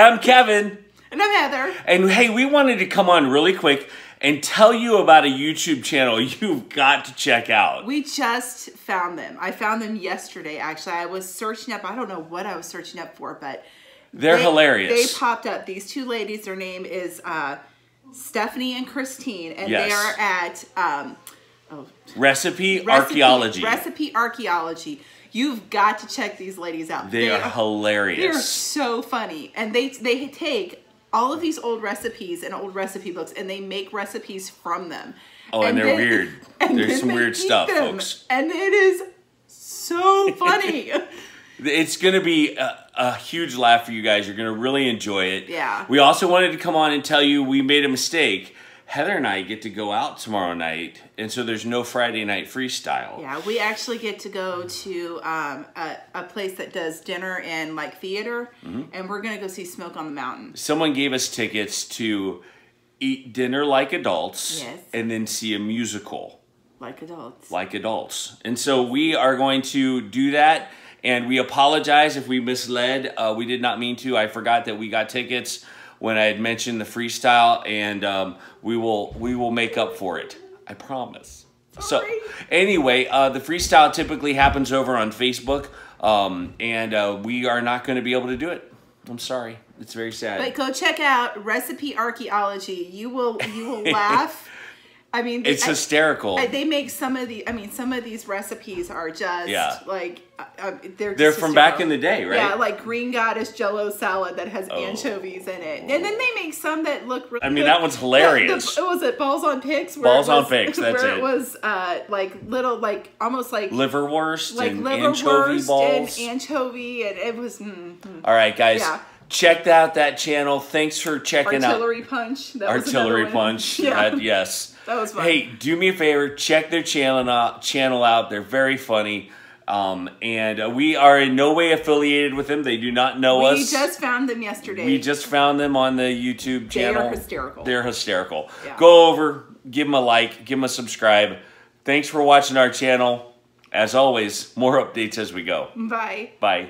I'm Kevin. And I'm Heather. And hey, we wanted to come on really quick and tell you about a YouTube channel you've got to check out. We just found them. I found them yesterday, actually. I was searching up, I don't know what I was searching up for, but they're hilarious. They popped up. These two ladies, their name is Stephanie and Christine, and yes. they are at Recipe Archaeology. Recipe Archaeology. You've got to check these ladies out. They are hilarious. They're so funny. And they take all of these old recipes and old recipe books, and they make recipes from them. Oh, and they're weird. There's some weird stuff, folks. And it is so funny. It's going to be a huge laugh for you guys. You're going to really enjoy it. Yeah. We also wanted to come on and tell you we made a mistake. Heather and I get to go out tomorrow night, and so there's no Friday night freestyle. Yeah, we actually get to go to a place that does dinner and like theater, and we're gonna go see Smoke on the Mountain. Someone gave us tickets to eat dinner like adults, yes, and then see a musical. Like adults. Like adults. And so we are going to do that, and we apologize if we misled. We did not mean to. I forgot that we got tickets when I had mentioned the freestyle, and we will make up for it. I promise. Sorry. So anyway, the freestyle typically happens over on Facebook, and we are not going to be able to do it. I'm sorry. It's very sad. But go check out Recipe Archaeology. You will laugh. I mean, it's hysterical. They make some of the. I mean, some of these recipes are just like they're from back in the day, right? Yeah, like Green Goddess Jello salad that has anchovies in it, and then they make some that look. Really I mean, that one's hilarious. Was it Balls on Pigs? Balls on Pigs. That's where it. It was like little, like almost like liverwurst, like and liverwurst anchovy balls, and anchovy, and it was. All right, guys. Yeah. Check out that channel. Thanks for checking out. Artillery Punch. That Artillery Punch. Yeah. Yes. That was fun. Hey, do me a favor. Check their channel out. They're very funny. And we are in no way affiliated with them. They do not know us. We just found them yesterday. We just found them on the YouTube channel. They are hysterical. They're hysterical. Yeah. Go over, give them a like, give them a subscribe. Thanks for watching our channel. As always, more updates as we go. Bye. Bye.